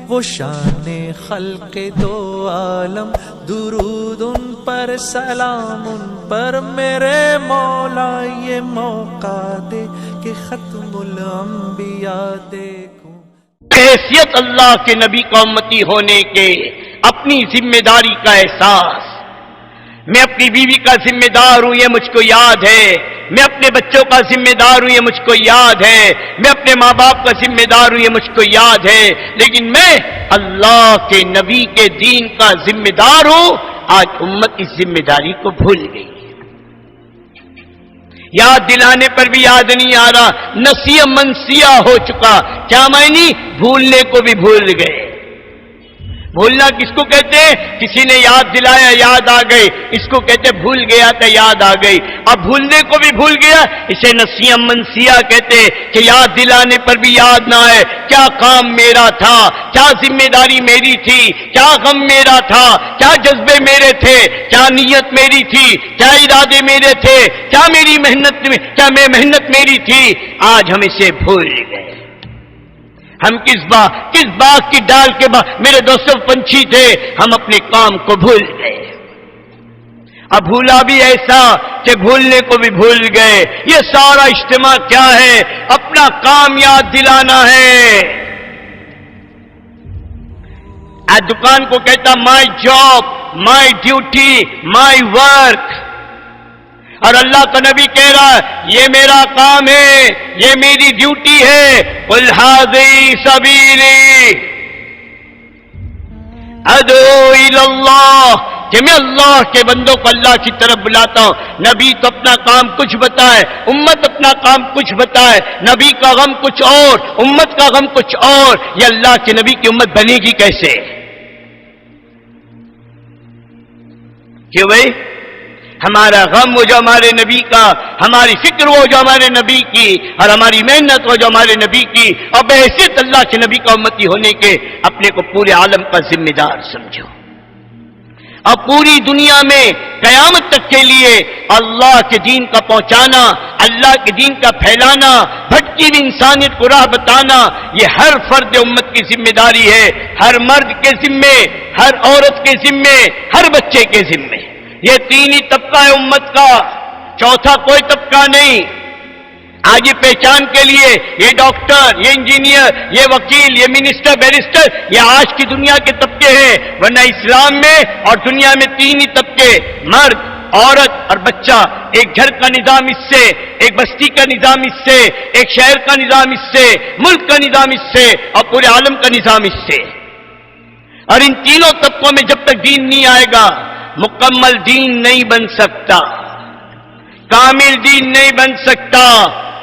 وہ شان خلق دو عالم، درود ان پر سلام ان پر میرے مولا، یہ موقع دے کہ ختم الانبیاء دیکھوں۔ حیثیت اللہ کے نبی کا امتی ہونے کے اپنی ذمہ داری کا احساس، میں اپنی بیوی کا ذمہ دار ہوں یہ مجھ کو یاد ہے، میں اپنے بچوں کا ذمہ دار ہوں یہ مجھ کو یاد ہے، میں اپنے ماں باپ کا ذمہ دار ہوں یہ مجھ کو یاد ہے، لیکن میں اللہ کے نبی کے دین کا ذمہ دار ہوں۔ آج امت اس ذمہ داری کو بھول گئی، یاد دلانے پر بھی یاد نہیں آ رہا، نسیہ منسیہ ہو چکا۔ کیا معنی؟ بھولنے کو بھی بھول گئے۔ بھولنا کس کو کہتے ہیں؟ کسی نے یاد دلایا یاد آ گئی، اس کو کہتے بھول گیا تو یاد آ گئی۔ اب بھولنے کو بھی بھول گیا، اسے نسیہ منسیہ کہتے کہ یاد دلانے پر بھی یاد نہ آئے۔ کیا کام میرا تھا، کیا ذمہ داری میری تھی، کیا غم میرا تھا، کیا جذبے میرے تھے، کیا نیت میری تھی، کیا ارادے میرے تھے، کیا میری محنت میری تھی، آج ہم اسے بھول گئے۔ ہم کس باغ کی ڈال کے میرے دوستوں پنچھی تھے، ہم اپنے کام کو بھول گئے۔ اب بھولا بھی ایسا کہ بھولنے کو بھی بھول گئے۔ یہ سارا اجتماع کیا ہے؟ اپنا کام یاد دلانا ہے۔ آج دکان کو کہتا my job, my duty, my work, اور اللہ کا نبی کہہ رہا ہے یہ میرا کام ہے، یہ میری ڈیوٹی ہے۔ قل ھذی سبیلی ادعو الی اللہ، کہ میں اللہ کے بندوں کو اللہ کی طرف بلاتا ہوں۔ نبی تو اپنا کام کچھ بتائے، امت اپنا کام کچھ بتائے، نبی کا غم کچھ اور، امت کا غم کچھ اور، یہ اللہ کے نبی کی امت بنے گی کیسے؟ کیوں بھائی؟ ہمارا غم وہ جو ہمارے نبی کا، ہماری فکر وہ جو ہمارے نبی کی، اور ہماری محنت وہ جو ہمارے نبی کی، اور بحیثیت اللہ کے نبی کا امتی ہونے کے اپنے کو پورے عالم کا ذمہ دار سمجھو۔ اب پوری دنیا میں قیامت تک کے لیے اللہ کے دین کا پہنچانا، اللہ کے دین کا پھیلانا، بھٹکی ہوئی انسانیت کو راہ بتانا، یہ ہر فرد امت کی ذمہ داری ہے، ہر مرد کے ذمے، ہر عورت کے ذمے، ہر بچے کے ذمے۔ یہ تین ہی طبقہ ہے امت کا، چوتھا کوئی طبقہ نہیں۔ آج یہ پہچان کے لیے یہ ڈاکٹر، یہ انجینئر، یہ وکیل، یہ منسٹر، بیرسٹر، یہ آج کی دنیا کے طبقے ہیں، ورنہ اسلام میں اور دنیا میں تین ہی طبقے، مرد، عورت اور بچہ۔ ایک گھر کا نظام اس سے، ایک بستی کا نظام اس سے، ایک شہر کا نظام اس سے، ملک کا نظام اس سے، اور پورے عالم کا نظام اس سے۔ اور ان تینوں طبقوں میں جب تک دین نہیں آئے گا، مکمل دین نہیں بن سکتا، کامل دین نہیں بن سکتا۔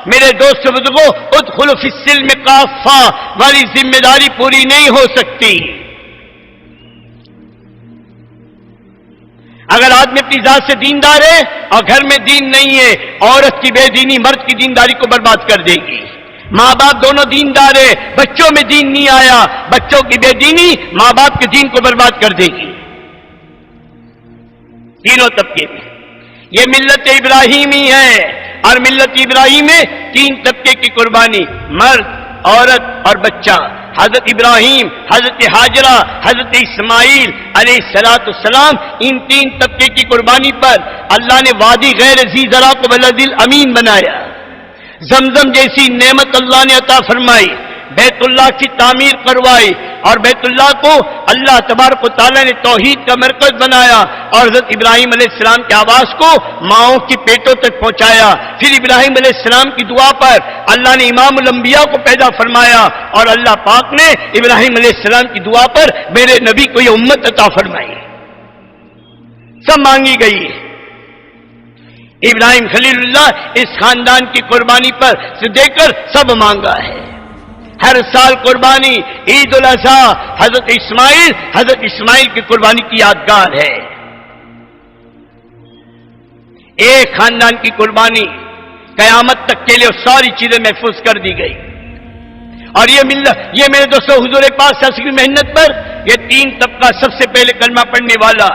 میرے دوست بزرگوں، ادخلوا فی السلم کافہ والی ذمہ داری پوری نہیں ہو سکتی۔ اگر آدمی اپنی ذات سے دیندار ہے اور گھر میں دین نہیں ہے، عورت کی بے دینی مرد کی دینداری کو برباد کر دے گی۔ ماں باپ دونوں دیندار ہے، بچوں میں دین نہیں آیا، بچوں کی بے دینی ماں باپ کے دین کو برباد کر دے گی۔ تینوں طبقے میں یہ ملت ابراہیمی ہے، اور ملت ابراہیم میں تین طبقے کی قربانی، مرد، عورت اور بچہ۔ حضرت ابراہیم، حضرت ہاجرہ، حضرت اسماعیل علیہ السلام، ان تین طبقے کی قربانی پر اللہ نے وادی غیر ذی زرع کو بلد الامین بنایا، زمزم جیسی نعمت اللہ نے عطا فرمائی، بیت اللہ کی تعمیر کروائی، اور بیت اللہ کو اللہ تبارک و تعالیٰ نے توحید کا مرکز بنایا، اور حضرت ابراہیم علیہ السلام کی آواز کو ماؤں کی پیٹوں تک پہنچایا۔ پھر ابراہیم علیہ السلام کی دعا پر اللہ نے امام الانبیاء کو پیدا فرمایا، اور اللہ پاک نے ابراہیم علیہ السلام کی دعا پر میرے نبی کو یہ امت عطا فرمائی۔ سب مانگی گئی ہے۔ ابراہیم خلیل اللہ اس خاندان کی قربانی پر سے دے کر سب مانگا ہے۔ ہر سال قربانی، عید الاضحیٰ، حضرت اسماعیل کی قربانی کی یادگار ہے۔ ایک خاندان کی قربانی قیامت تک کے لیے ساری چیزیں محفوظ کر دی گئی۔ اور یہ میرے دوستوں حضور پاک صلی اللہ علیہ وسلم کی محنت پر یہ تین طبقہ، سب سے پہلے کلمہ پڑھنے والا،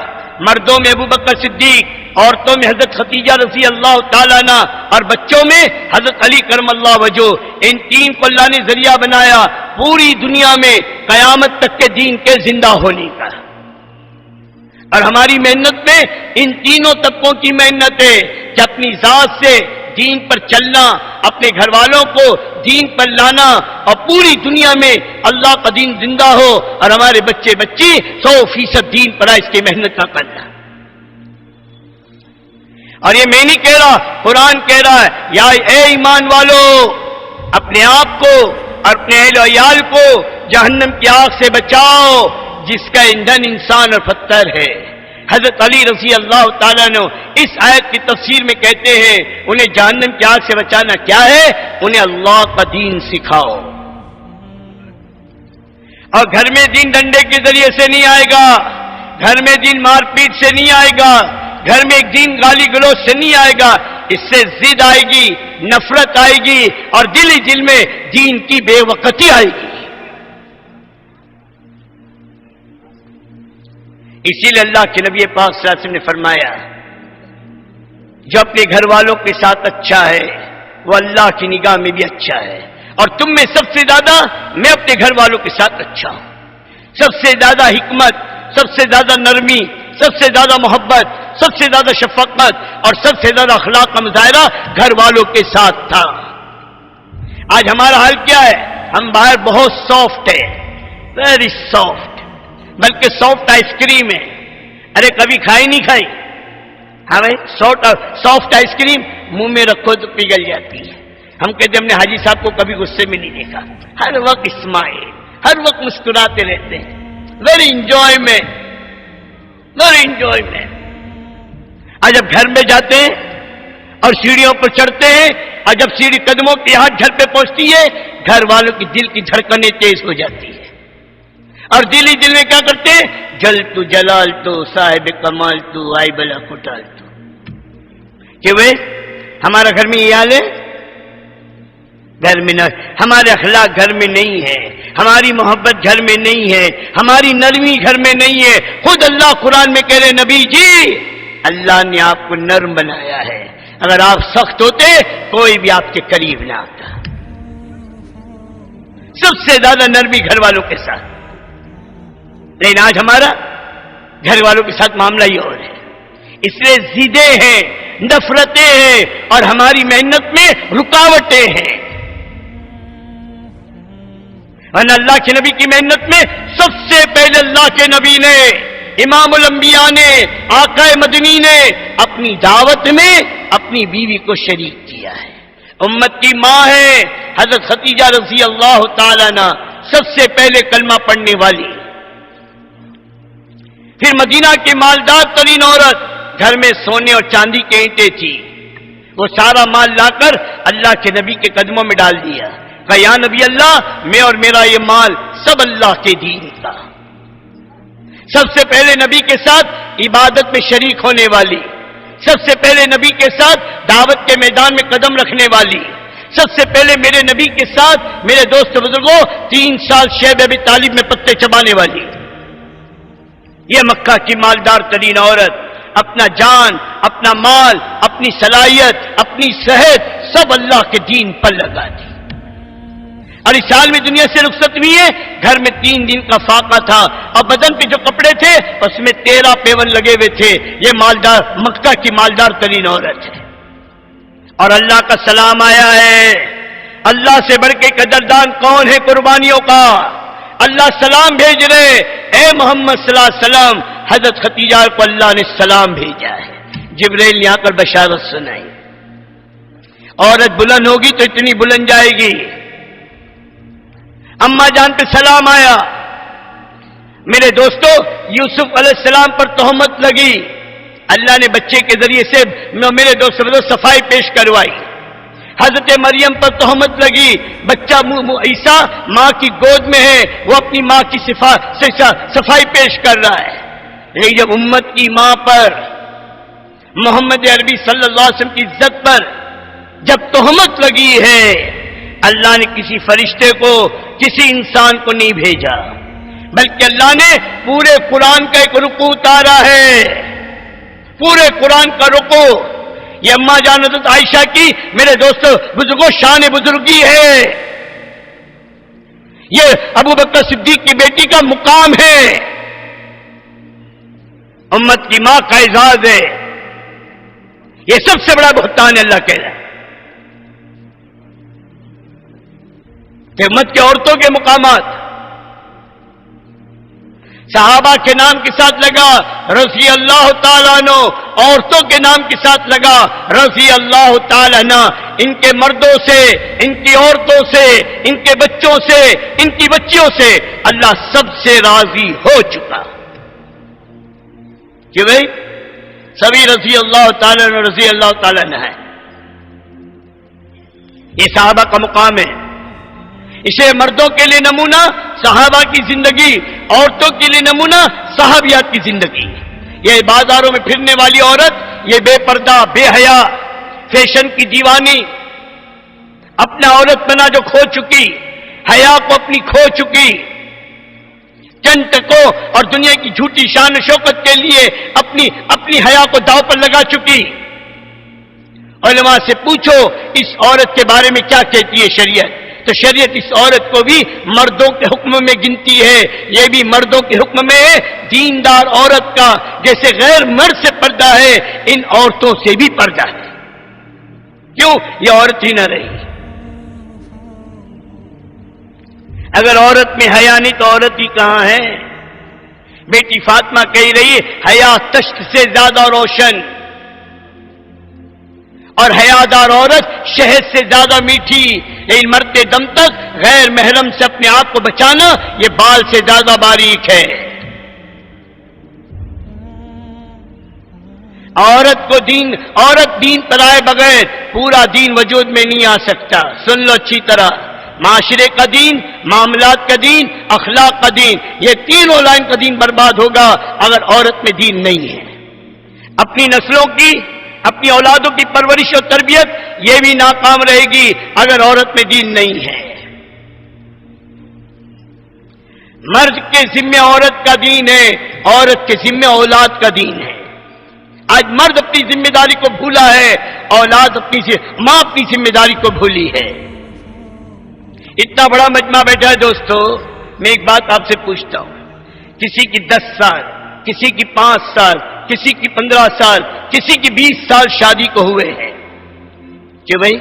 مردوں میں ابو بکر صدیق، عورتوں میں حضرت خدیجہ رضی اللہ تعالیٰ عنہ اور بچوں میں حضرت علی کرم اللہ وجہ، ان تین کو اللہ نے ذریعہ بنایا پوری دنیا میں قیامت تک کے دین کے زندہ ہونے کا۔ اور ہماری محنت میں ان تینوں طبقوں کی محنت ہے کہ اپنی ذات سے دین پر چلنا، اپنے گھر والوں کو دین پر لانا، اور پوری دنیا میں اللہ کا دین زندہ ہو اور ہمارے بچے بچی 100% دین پر آئے، اس کی محنت کا کرنا۔ اور یہ میں نہیں کہہ رہا، قرآن کہہ رہا ہے، یا اے ایمان والو اپنے آپ کو اور اپنے اہل و عیال کو جہنم کی آگ سے بچاؤ جس کا ایندھن انسان اور پتھر ہے۔ حضرت علی رضی اللہ تعالیٰ نے اس آیت کی تفسیر میں کہتے ہیں انہیں جہنم کی آگ سے بچانا کیا ہے؟ انہیں اللہ کا دین سکھاؤ۔ اور گھر میں دین ڈنڈے کے ذریعے سے نہیں آئے گا، گھر میں دین مار پیٹ سے نہیں آئے گا، گھر میں ایک دین گالی گلوچ سے نہیں آئے گا، اس سے ضد آئے گی، نفرت آئے گی، اور دل ہی دل میں دین کی بے وقتی آئے گی۔ اسی لیے اللہ کے نبی پاک صلی اللہ علیہ وسلم نے فرمایا جو اپنے گھر والوں کے ساتھ اچھا ہے وہ اللہ کی نگاہ میں بھی اچھا ہے، اور تم میں سب سے زیادہ میں اپنے گھر والوں کے ساتھ اچھا ہوں۔ سب سے زیادہ حکمت، سب سے زیادہ نرمی، سب سے زیادہ محبت، سب سے زیادہ شفقت اور سب سے زیادہ اخلاق کا مظاہرہ گھر والوں کے ساتھ تھا۔ آج ہمارا حال کیا ہے؟ ہم باہر بہت سافٹ ہے، ویری سافٹ، بلکہ سافٹ آئس کریم ہے۔ ارے کبھی کھائی نہیں کھائی؟ ہاں بھائی، سافٹ آئس کریم منہ میں رکھو تو پگھل جاتی ہے۔ ہم کہتے ہم نے حاجی صاحب کو کبھی غصے میں نہیں دیکھا، ہر وقت اسمائل، ہر وقت مسکراتے رہتے ہیں، ویری انجوائمنٹ، ویری انجوائمنٹ۔ اور جب گھر میں جاتے ہیں اور سیڑھیوں پر چڑھتے ہیں، اور جب سیڑھی قدموں کے ہاتھ گھر پہ پہنچتی ہے، گھر والوں کی دل کی دھڑکنیں تیز ہو جاتی ہے، اور دل ہی دل میں کیا کرتے ہیں؟ جل تو جلال تو صاحب کمال تو آئی بلا کٹال تو، کہ وہ ہمارا گھر میں یہ حال ہے، گھر میں نہ، ہمارے اخلاق گھر میں نہیں ہے، ہماری محبت گھر میں نہیں ہے، ہماری نرمی گھر میں نہیں ہے۔ خود اللہ قرآن میں کہہ رہے نبی جی اللہ نے آپ کو نرم بنایا ہے، اگر آپ سخت ہوتے کوئی بھی آپ کے قریب نہ آتا۔ سب سے زیادہ نرمی گھر والوں کے ساتھ، لیکن آج ہمارا گھر والوں کے ساتھ معاملہ ہی اور ہے۔ اس لیے ضدیں ہیں، نفرتیں ہیں، اور ہماری محنت میں رکاوٹیں ہیں۔ اور اللہ کے نبی کی محنت میں سب سے پہلے اللہ کے نبی نے، امام الانبیاء نے، آقا مدنی نے اپنی دعوت میں اپنی بیوی کو شریک کیا ہے۔ امت کی ماں ہے حضرت خدیجہ رضی اللہ تعالیٰ عنہ، سب سے پہلے کلمہ پڑھنے والی۔ پھر مدینہ کی مالدار ترین عورت، گھر میں سونے اور چاندی کے اینٹیں تھی، وہ سارا مال لا کر اللہ کے نبی کے قدموں میں ڈال دیا، کہا یا نبی اللہ میں اور میرا یہ مال سب اللہ کے دین کا۔ سب سے پہلے نبی کے ساتھ عبادت میں شریک ہونے والی، سب سے پہلے نبی کے ساتھ دعوت کے میدان میں قدم رکھنے والی، سب سے پہلے میرے نبی کے ساتھ میرے دوست بزرگوں 3 سال شیب ابی طالب میں پتے چبانے والی، یہ مکہ کی مالدار ترین عورت اپنا جان، اپنا مال، اپنی صلاحیت، اپنی صحت سب اللہ کے دین پر لگا دی، اور اس سال میں دنیا سے رخصت ہوئی ہے۔ گھر میں 3 دن کا فاقہ تھا، اور بدن پہ جو کپڑے تھے اس میں 13 پیون لگے ہوئے تھے۔ یہ مالدار، مکہ کی مالدار ترین عورت ہے، اور اللہ کا سلام آیا ہے۔ اللہ سے بڑھ کے قدردان کون ہے قربانیوں کا؟ اللہ سلام بھیج رہے، اے محمد صلی اللہ علیہ وسلم، حضرت خدیجہ کو اللہ نے سلام بھیجا ہے۔ جبرائیل نے آ کر بشارت سنائی، عورت بلند ہوگی تو اتنی بلند جائے گی۔ اماں جان پہ سلام آیا۔ میرے دوستو، یوسف علیہ السلام پر تہمت لگی، اللہ نے بچے کے ذریعے سے میرے دوست صفائی پیش کروائی۔ حضرت مریم پر تہمت لگی، بچہ عیسیٰ ماں کی گود میں ہے، وہ اپنی ماں کی صفائی پیش کر رہا ہے۔ لیکن جب امت کی ماں پر، محمد عربی صلی اللہ علیہ وسلم کی عزت پر جب تہمت لگی ہے، اللہ نے کسی فرشتے کو، کسی انسان کو نہیں بھیجا، بلکہ اللہ نے پورے قرآن کا ایک رکوع اتارا ہے۔ پورے قرآن کا رکو یہ اما جان حضرت عائشہ کی میرے دوستو بزرگوں شان بزرگی ہے. یہ ابو بکر صدیق کی بیٹی کا مقام ہے، امت کی ماں کا اعزاز ہے. یہ سب سے بڑا بہتان ہے. اللہ کہہ رہا ہے کہ امت کی عورتوں کے مقامات صحابہ کے نام کے ساتھ لگا رضی اللہ تعالیٰ عنہ، عورتوں کے نام کے ساتھ لگا رضی اللہ تعالیٰ عنہ. ان کے مردوں سے، ان کی عورتوں سے، ان کے بچوں سے، ان کی بچیوں سے اللہ سب سے راضی ہو چکا کہ بھئی سبھی رضی اللہ تعالیٰ عنہ رضی اللہ تعالیٰ عنہ ہے. یہ صحابہ کا مقام ہے. اسے مردوں کے لیے نمونہ صحابہ کی زندگی، عورتوں کے لیے نمونہ صحابیات کی زندگی. یہ بازاروں میں پھرنے والی عورت، یہ بے پردہ، بے حیا، فیشن کی دیوانی، اپنا عورت بنا جو کھو چکی، حیا کو اپنی کھو چکی، چند ٹکوں اور دنیا کی جھوٹی شان و شوکت کے لیے اپنی حیا کو داؤ پر لگا چکی. علماء سے پوچھو اس عورت کے بارے میں کیا کہتی ہے شریعت، تو شریعت اس عورت کو بھی مردوں کے حکم میں گنتی ہے. یہ بھی مردوں کے حکم میں ہے. دیندار عورت کا جیسے غیر مرد سے پردہ ہے، ان عورتوں سے بھی پردہ ہے. کیوں؟ یہ عورت ہی نہ رہی. اگر عورت میں حیا نہیں تو عورت ہی کہاں ہے؟ بیٹی فاطمہ کہہ رہی ہے حیا تشت سے زیادہ روشن، اور حیادار عورت شہد سے زیادہ میٹھی. لیکن مرتے دم تک غیر محرم سے اپنے آپ کو بچانا یہ بال سے زیادہ باریک ہے. عورت دین پر آئے بغیر پورا دین وجود میں نہیں آ سکتا. سن لو اچھی طرح، معاشرے کا دین، معاملات کا دین، اخلاق کا دین، یہ تینوں لائن کا دین برباد ہوگا اگر عورت میں دین نہیں ہے. اپنی نسلوں کی، اپنی اولادوں کی پرورش اور تربیت یہ بھی ناکام رہے گی اگر عورت میں دین نہیں ہے. مرد کے ذمہ عورت کا دین ہے، عورت کے ذمہ اولاد کا دین ہے. آج مرد اپنی ذمہ داری کو بھولا ہے، اولاد ماں اپنی ذمہ داری کو بھولی ہے. اتنا بڑا مجمع بیٹھا ہے دوستو، میں ایک بات آپ سے پوچھتا ہوں. کسی کی 10 سال، کسی کی 5 سال، کسی کی 15 سال، کسی کی 20 سال شادی کو ہوئے ہیں کہ بھئی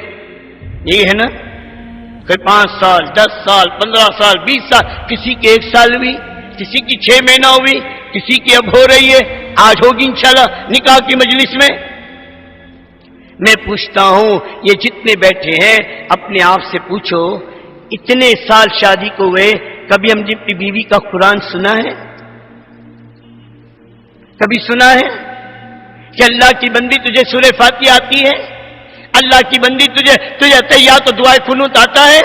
یہ ہے نا، کوئی 5 سال، 10 سال، 15 سال، 20 سال، کسی کی 1 سال ہوئی، کسی کی 6 مہینہ ہوئی، کسی کی اب ہو رہی ہے، آج ہوگی انشاءاللہ نکاح کی مجلس میں. میں پوچھتا ہوں یہ جتنے بیٹھے ہیں اپنے آپ سے پوچھو اتنے سال شادی کو ہوئے کبھی ہم نے اپنی بیوی کا قرآن سنا ہے؟ کبھی سنا ہے کہ اللہ کی بندی تجھے سورہ فاتحہ آتی ہے؟ اللہ کی بندی تجھے تحیات و دعائے قنوت آتا ہے؟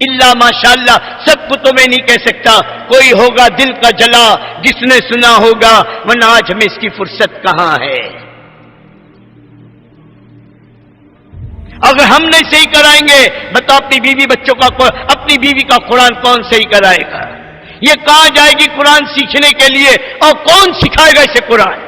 اللہ ماشاءاللہ سب کو تو میں نہیں کہہ سکتا، کوئی ہوگا دل کا جلا جس نے سنا ہوگا، ورنہ آج ہمیں اس کی فرصت کہاں ہے. اگر ہم نہیں صحیح کرائیں گے بتاؤ اپنی بیوی بچوں کا، اپنی بیوی کا قرآن کون صحیح کرائے گا؟ یہ کہاں جائے گی قرآن سیکھنے کے لیے اور کون سکھائے گا اسے قرآن؟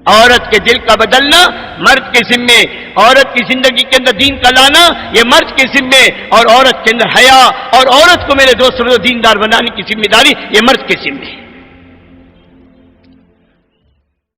عورت کے دل کا بدلنا مرد کے ذمے، عورت کی زندگی کے اندر دین کا لانا یہ مرد کے ذمے، اور عورت کے اندر حیا اور عورت کو میرے دوستوں دیندار بنانے کی ذمہ داری یہ مرد کے ذمے ہے.